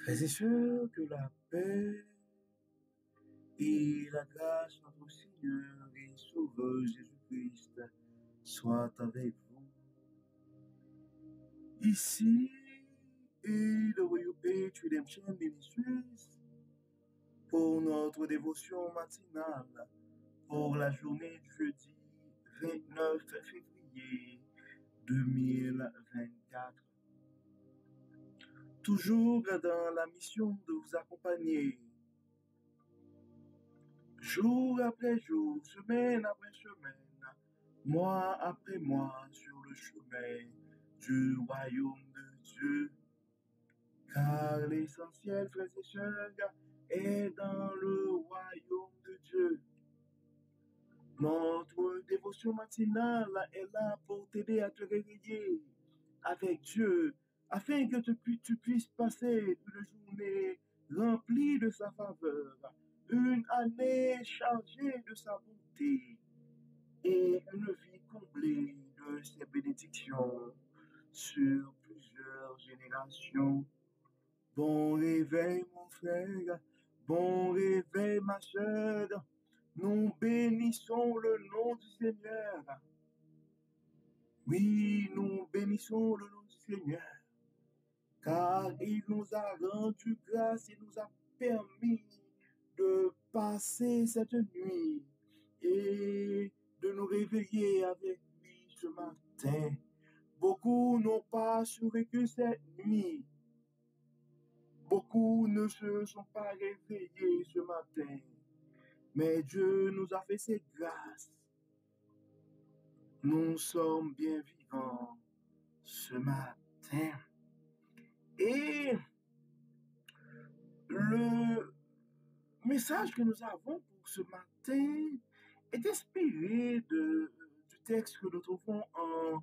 Frères et sœurs, que la paix et la grâce de notre Seigneur et Sauveur Jésus-Christ soient avec vous. Ici est le Royaume Redemption Ministries pour notre dévotion matinale pour la journée du jeudi 29 février 2024. Toujours dans la mission de vous accompagner jour après jour, semaine après semaine, mois après mois sur le chemin du royaume de Dieu. Car l'essentiel, frères et sœurs, est dans le royaume de Dieu. Notre dévotion matinale est là pour t'aider à te réveiller avec Dieu, afin que tu puisses passer une journée remplie de sa faveur, une année chargée de sa bonté et une vie comblée de ses bénédictions sur plusieurs générations. Bon réveil, mon frère, bon réveil, ma sœur. Nous bénissons le nom du Seigneur. Oui, nous bénissons le nom du Seigneur, car il nous a rendu grâce et nous a permis de passer cette nuit et de nous réveiller avec lui ce matin. Beaucoup n'ont pas survécu cette nuit. Beaucoup ne se sont pas réveillés ce matin. Mais Dieu nous a fait ses grâces. Nous sommes bien vivants ce matin. Et le message que nous avons pour ce matin est inspiré du texte que nous trouvons en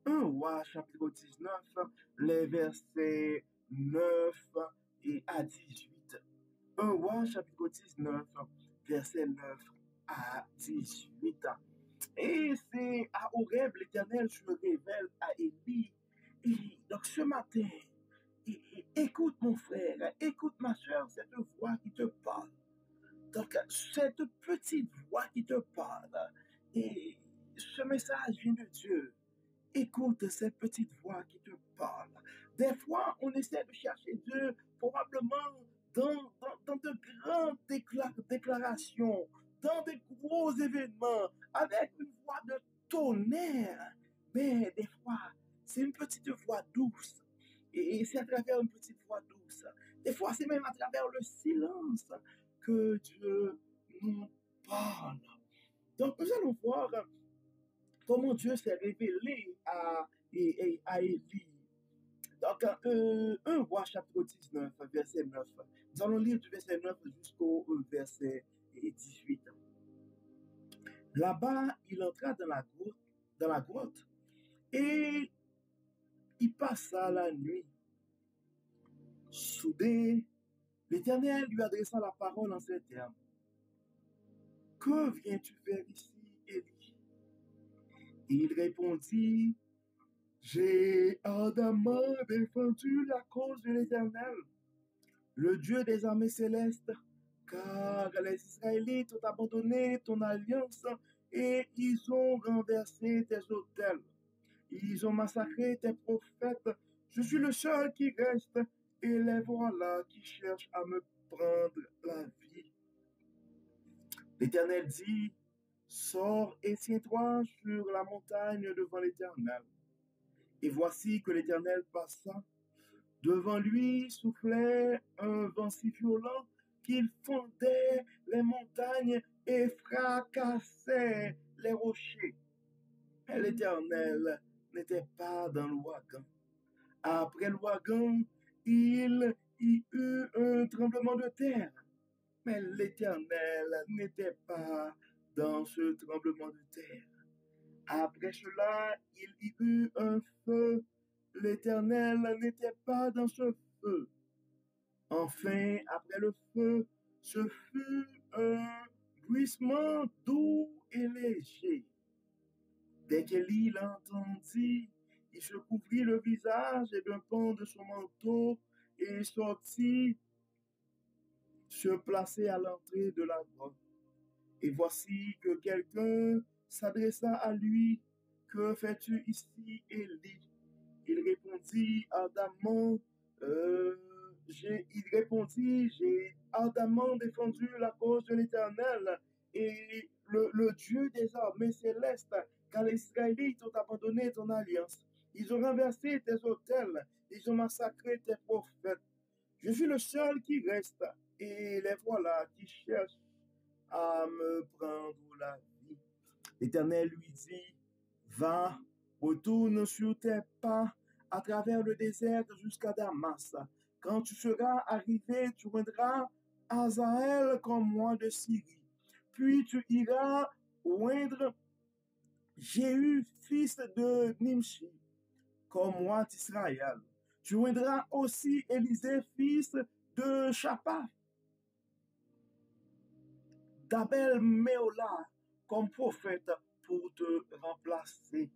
1 Roi chapitre 19, les versets 9 et à 18. 1 Roi chapitre 19, versets 9 à 18. Et c'est à Horeb, l'Éternel se révèle à Élie. Et donc ce matin, écoute mon frère, écoute ma soeur, cette voix qui te parle. Donc cette petite voix qui te parle. Et ce message vient de Dieu. Écoute cette petite voix qui te parle. Des fois, on essaie de chercher Dieu probablement dans de grandes déclarations, dans de gros événements, avec une voix de tonnerre. Mais des fois, c'est une petite voix douce. Et c'est à travers une petite voix douce. Des fois, c'est même à travers le silence que Dieu nous parle. Donc, nous allons voir comment Dieu s'est révélé à Élie. Donc, 1 Roi chapitre 19, verset 9. Nous allons lire du verset 9 jusqu'au verset 18. Là-bas, il entra dans la grotte et il passa la nuit. Soudain, l'Éternel lui adressa la parole en ces termes. Que viens-tu faire ici, Élie? Il répondit, j'ai ardemment défendu la cause de l'Éternel, le Dieu des armées célestes, car les Israélites ont abandonné ton alliance et ils ont renversé tes autels. Ils ont massacré tes prophètes. Je suis le seul qui reste et les voilà qui cherchent à me prendre la vie. L'Éternel dit, sors et tiens-toi sur la montagne devant l'Éternel. Et voici que l'Éternel passa. Devant lui soufflait un vent si violent qu'il fondait les montagnes et fracassait les rochers. Mais l'Éternel n'était pas dans l'ouragan. Après l'ouragan, il y eut un tremblement de terre. Mais l'Éternel n'était pas dans ce tremblement de terre. Après cela, il y eut un feu. L'Éternel n'était pas dans ce feu. Enfin, après le feu, ce fut un bruissement doux et léger. Dès qu'Élie l'entendit, il se couvrit le visage et d'un pan de son manteau, et sortit se placer à l'entrée de la grotte. Et voici que quelqu'un s'adressa à lui. Que fais-tu ici, Élie? Il répondit ardemment, euh, j'ai ardemment défendu la cause de l'Éternel et le Dieu des armées célestes, car les Israélites ont abandonné ton alliance. Ils ont renversé tes autels, ils ont massacré tes prophètes. Je suis le seul qui reste, et les voilà qui cherchent à me prendre la vie. L'Éternel lui dit, va, retourne sur tes pas à travers le désert jusqu'à Damas. Quand tu seras arrivé, tu viendras à Hazaël comme moi de Syrie. Puis tu iras oindre Jéhu, fils de Nimshi, comme moi d'Israël. Tu oindras aussi Élisée, fils de Shaphat, d'Abel Méola, comme prophète pour te remplacer.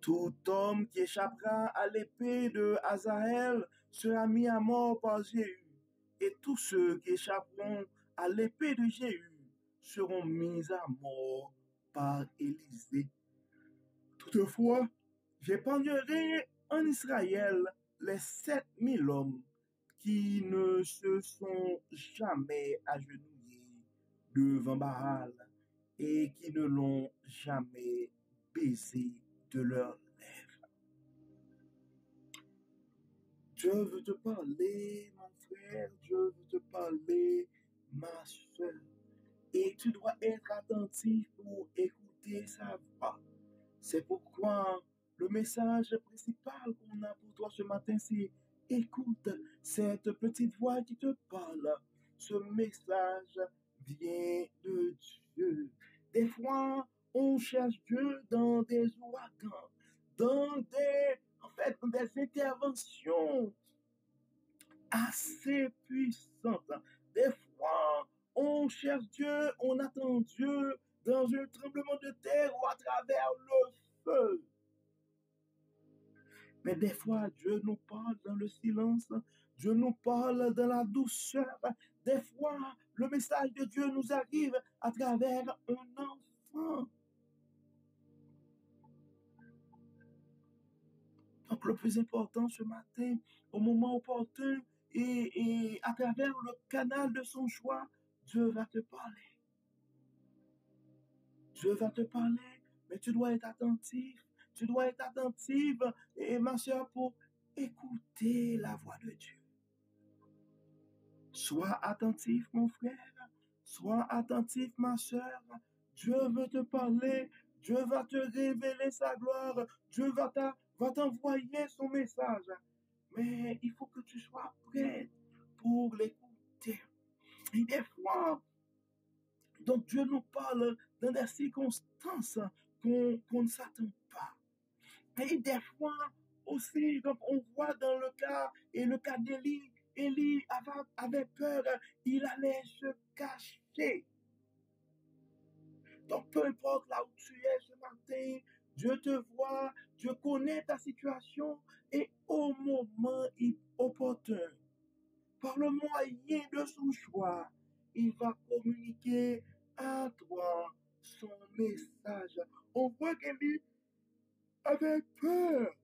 Tout homme qui échappera à l'épée de Hazaël sera mis à mort par Jéhu, et tous ceux qui échapperont à l'épée de Jéhu seront mis à mort par Élisée. Toutefois, j'épargnerai en Israël les 7000 hommes qui ne se sont jamais agenouillés devant Baal et qui ne l'ont jamais baisé de leurs lèvres. Dieu veut te parler, mon frère, Dieu veut te parler, ma soeur. Et tu dois être attentif pour écouter sa voix. C'est pourquoi le message principal qu'on a pour toi ce matin, c'est écoute cette petite voix qui te parle. Ce message vient de Dieu. Des fois, on cherche Dieu dans des ouragans, dans des interventions assez puissantes. Des fois, on cherche Dieu, on attend Dieu dans un tremblement de terre ou à travers le feu. Mais des fois, Dieu nous parle dans le silence, Dieu nous parle dans la douceur. Des fois, le message de Dieu nous arrive à travers un enfant. Donc, le plus important ce matin, au moment opportun et à travers le canal de son choix, Dieu va te parler. Dieu va te parler, mais tu dois être attentif. Tu dois être attentive, et ma soeur, pour écouter la voix de Dieu. Sois attentif, mon frère. Sois attentif, ma soeur. Dieu veut te parler. Dieu va te révéler sa gloire. Dieu va t'envoyer son message. Mais il faut que tu sois prêt pour l'écouter. Et des fois, donc Dieu nous parle dans des circonstances qu'on ne s'attend pas. Et des fois aussi, donc on voit dans le cas d'Élie, Élie avait peur, il allait se cacher. Donc peu importe là où tu es ce matin, Dieu te voit, Dieu connaît ta situation et au moment opportun, par le moyen de son choix, il va communiquer à toi son message. On voit qu'Élie avait peur,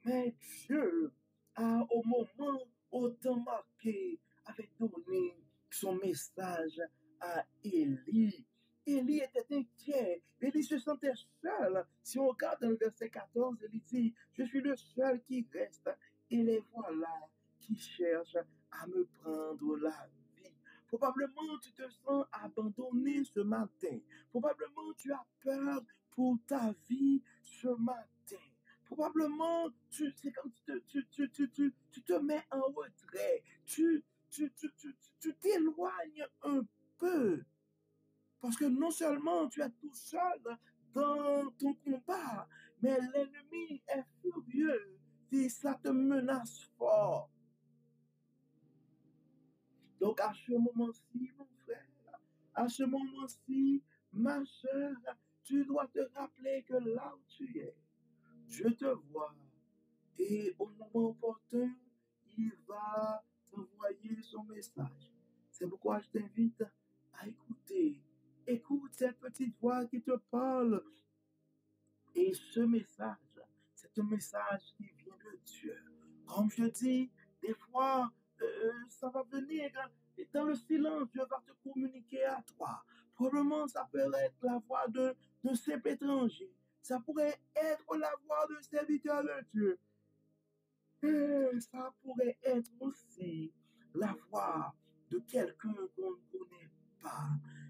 mais Dieu, au moment, au temps marqué, avait donné son message à Élie. Élie était inquiet, Élie se sentait seul. Si on regarde dans le verset 14, Élie dit, je suis le seul qui reste, et les voilà qui cherchent à me prendre la vie. Probablement tu te sens abandonné ce matin. Probablement tu as peur pour ta vie ce matin. Probablement c'est comme tu te mets en retrait. Tu t'éloignes un peu. Parce que non seulement tu es tout seul dans ton combat, mais l'ennemi est furieux si ça te menace fort. Donc à ce moment-ci, mon frère, à ce moment-ci, ma soeur, tu dois te rappeler que là où tu es, Dieu te voit et au moment opportun, il va t'envoyer son message. C'est pourquoi je t'invite à écouter. Écoute cette petite voix qui te parle. Et ce message, c'est un message qui vient de Dieu. Comme je dis, des fois, ça va venir et dans le silence, Dieu va te communiquer à toi. Probablement, ça peut être la voix d'un simple étranger. Ça pourrait être la voix d'un serviteur de Dieu. Et ça pourrait être aussi la voix de quelqu'un qu'on ne connaît pas.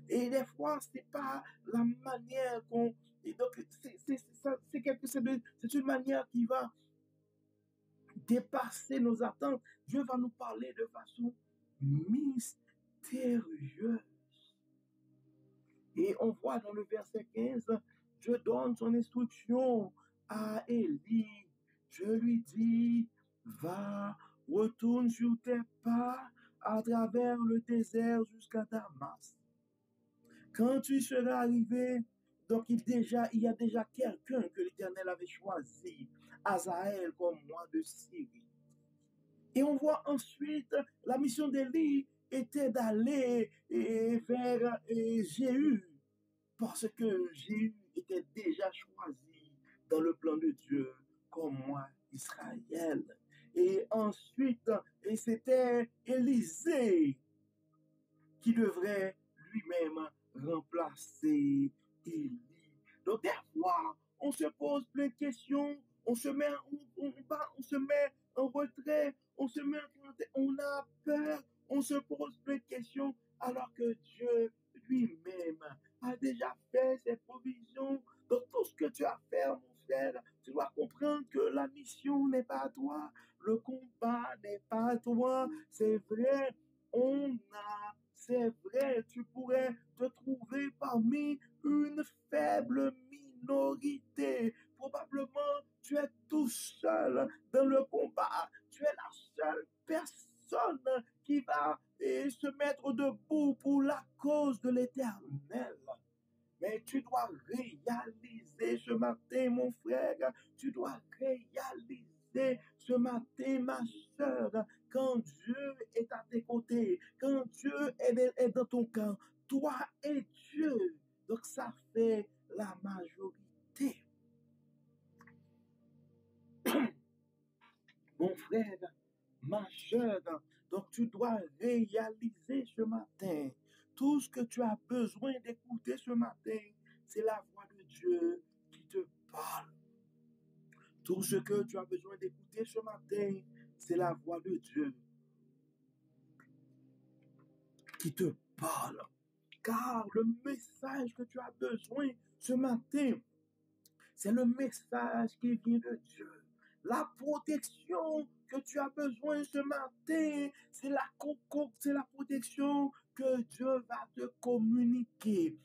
Et des fois, c'est pas la manière qu'on... Et donc, c'est une manière qui va dépasser nos attentes. Dieu va nous parler de façon mystérieuse. Et on voit dans le verset 15, Dieu donne son instruction à Élie. Je lui dis, va, retourne sur tes pas à travers le désert jusqu'à Damas. Quand tu seras arrivé, donc il y a déjà quelqu'un que l'Éternel avait choisi, Azaël comme moi de Syrie. Et on voit ensuite la mission d'Élie était d'aller vers Jéhu, parce que Jéhu était déjà choisi dans le plan de Dieu comme moi, Israël. Et ensuite, c'était Élisée qui devrait lui-même remplacer Élie. Donc, des fois, on se pose plein de questions, on se met en retrait, on a peur, on se pose plein de questions, alors que Dieu lui-même a déjà fait ses provisions. Donc, tout ce que tu as fait, mon frère, tu dois comprendre que la mission n'est pas à toi, le combat n'est pas à toi. C'est vrai, c'est vrai, tu pourrais te trouver parmi une faible minorité. Probablement, tu es tout seul dans le combat. Tu es la seule personne qui va se mettre debout pour la cause de l'Éternel. Mais tu dois réaliser ce matin, mon frère, tu dois réaliser ce matin, ma soeur, quand Dieu est à tes côtés, quand Dieu est dans ton camp, toi et Dieu. Donc ça fait la majorité. Mon frère, ma soeur, donc tu dois réaliser ce matin. Tout ce que tu as besoin d'écouter ce matin, c'est la voix de Dieu qui te parle. Tout ce que tu as besoin d'écouter ce matin, c'est la voix de Dieu qui te parle. Car le message que tu as besoin ce matin, c'est le message qui vient de Dieu. La protection que tu as besoin ce matin, c'est la protection que Dieu va te communiquer.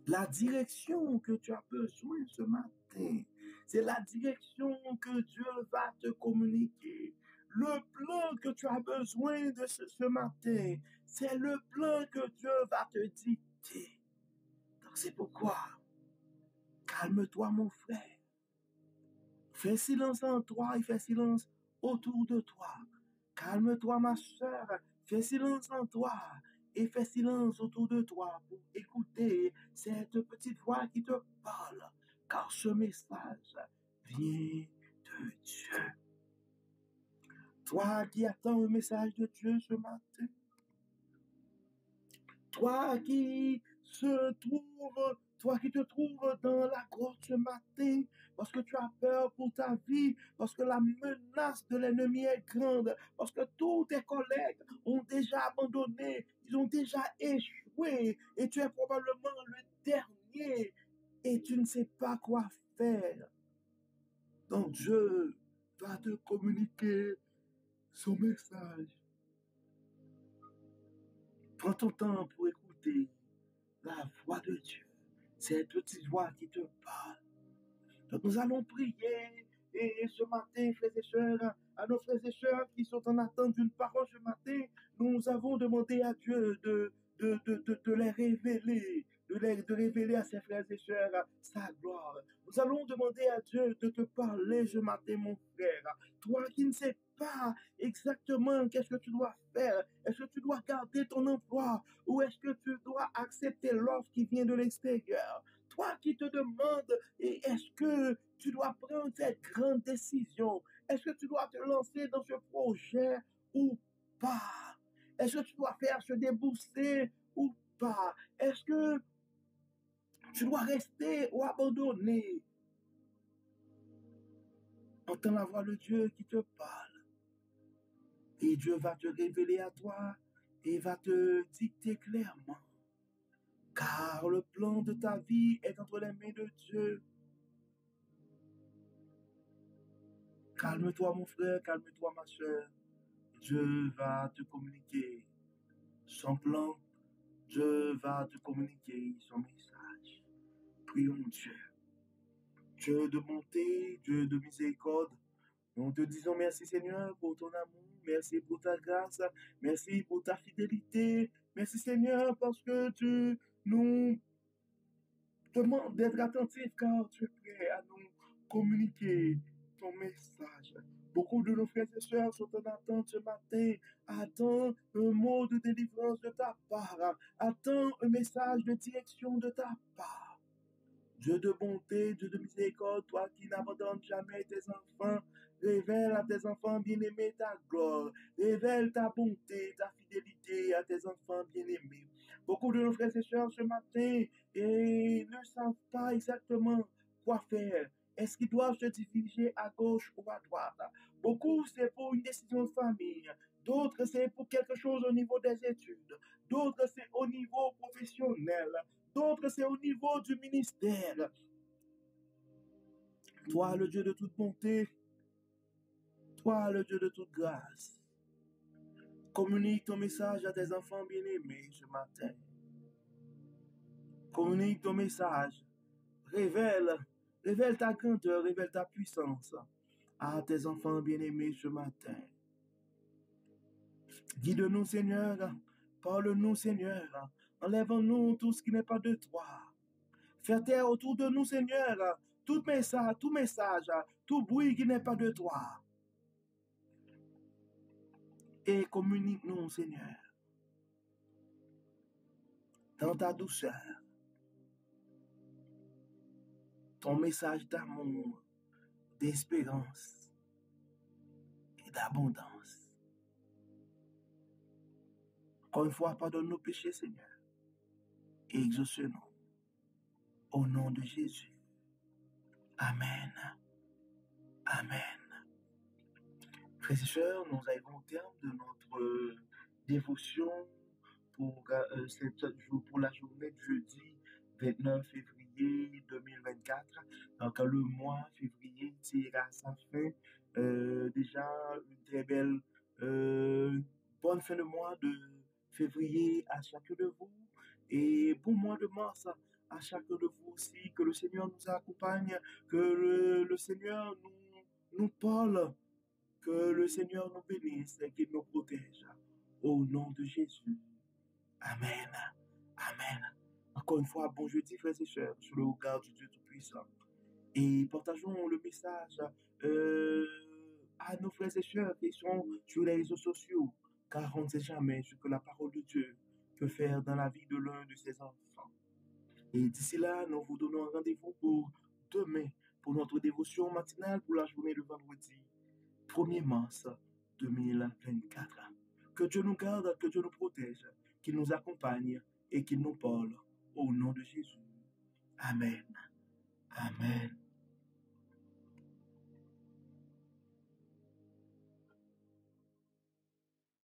La direction que tu as besoin ce matin, c'est la direction que Dieu va te communiquer. Le plan que tu as besoin de ce matin, c'est le plan que Dieu va te dicter. Donc c'est pourquoi, calme-toi mon frère. Fais silence en toi et fais silence autour de toi. Calme-toi ma soeur, fais silence en toi et fais silence autour de toi pour écouter cette petite voix qui te parle, car ce message vient de Dieu. Toi qui attends un message de Dieu ce matin, toi qui te trouves dans la grotte ce matin, parce que tu as peur pour ta vie, parce que la menace de l'ennemi est grande, parce que tous tes collègues ont déjà abandonné, ils ont déjà échoué, et tu es probablement le dernier, et tu ne sais pas quoi faire. Donc Dieu va te communiquer son message. Prends ton temps pour écouter la voix de Dieu. Cette petite voix qui te parle. Donc nous allons prier et ce matin, frères et sœurs, à nos frères et sœurs qui sont en attente d'une parole ce matin, nous avons demandé à Dieu de les révéler, de révéler à ses frères et sœurs sa gloire. Nous allons demander à Dieu de te parler ce matin, mon frère. Toi qui ne sais pas exactement qu'est-ce que tu dois faire. Est-ce que tu dois garder ton emploi ou est-ce que tu dois accepter l'offre qui vient de l'extérieur? Toi qui te demandes, est-ce que tu dois prendre cette grande décision? Est-ce que tu dois te lancer dans ce projet ou pas? Est-ce que tu dois faire se débourser ou pas? Est-ce que tu dois rester ou abandonner? Entends la voix de Dieu qui te parle. Et Dieu va te révéler à toi et va te dicter clairement. Car le plan de ta vie est entre les mains de Dieu. Calme-toi mon frère, calme-toi ma soeur. Dieu va te communiquer son plan. Dieu va te communiquer son message. Prions Dieu. Dieu de bonté, Dieu de miséricorde. Nous te disons merci Seigneur pour ton amour, merci pour ta grâce, merci pour ta fidélité, merci Seigneur parce que tu nous demandes d'être attentifs car tu es prêt à nous communiquer ton message. Beaucoup de nos frères et sœurs sont en attente ce matin, attendent un mot de délivrance de ta part, attendent un message de direction de ta part. Dieu de bonté, Dieu de miséricorde, toi qui n'abandonnes jamais tes enfants, révèle à tes enfants bien-aimés ta gloire, révèle ta bonté, ta fidélité à tes enfants bien-aimés. Beaucoup de nos frères et sœurs ce matin ne savent pas exactement quoi faire. Est-ce qu'ils doivent se diriger à gauche ou à droite? Beaucoup, c'est pour une décision de famille. D'autres, c'est pour quelque chose au niveau des études. D'autres, c'est au niveau professionnel. D'autres, c'est au niveau du ministère. Toi, le Dieu de toute bonté, toi, le Dieu de toute grâce, communique ton message à tes enfants bien-aimés ce matin. Communique ton message. Révèle ta grandeur, révèle ta puissance à tes enfants bien-aimés ce matin. Guide-nous, Seigneur. Parle-nous, Seigneur. Enlève-nous tout ce qui n'est pas de toi. Fais taire autour de nous, Seigneur, tout message, tout bruit qui n'est pas de toi. Et communique-nous, Seigneur, dans ta douceur, ton message d'amour, d'espérance et d'abondance. Encore une fois, pardonne nos péchés, Seigneur, et exauce-nous au nom de Jésus. Amen. Amen. Frères et sœurs, nous arrivons au terme de notre dévotion pour la journée de jeudi 29 février 2024. Donc, le mois février tire à sa fin. Déjà, une très belle bonne fin de mois de février à chacun de vous. Et bon mois de mars à chacun de vous aussi. Que le Seigneur nous accompagne, que le Seigneur nous parle, que le Seigneur nous bénisse et qu'il nous protège. Au nom de Jésus. Amen. Amen. Encore une fois, bon jeudi, frères et sœurs, sous le regard du Dieu Tout-Puissant. Et partageons le message à nos frères et sœurs qui sont sur les réseaux sociaux, car on ne sait jamais ce que la parole de Dieu peut faire dans la vie de l'un de ses enfants. Et d'ici là, nous vous donnons un rendez-vous pour demain, pour notre dévotion matinale pour la journée de vendredi 1er mars 2024. Que Dieu nous garde, que Dieu nous protège, qu'il nous accompagne et qu'il nous parle au nom de Jésus. Amen. Amen.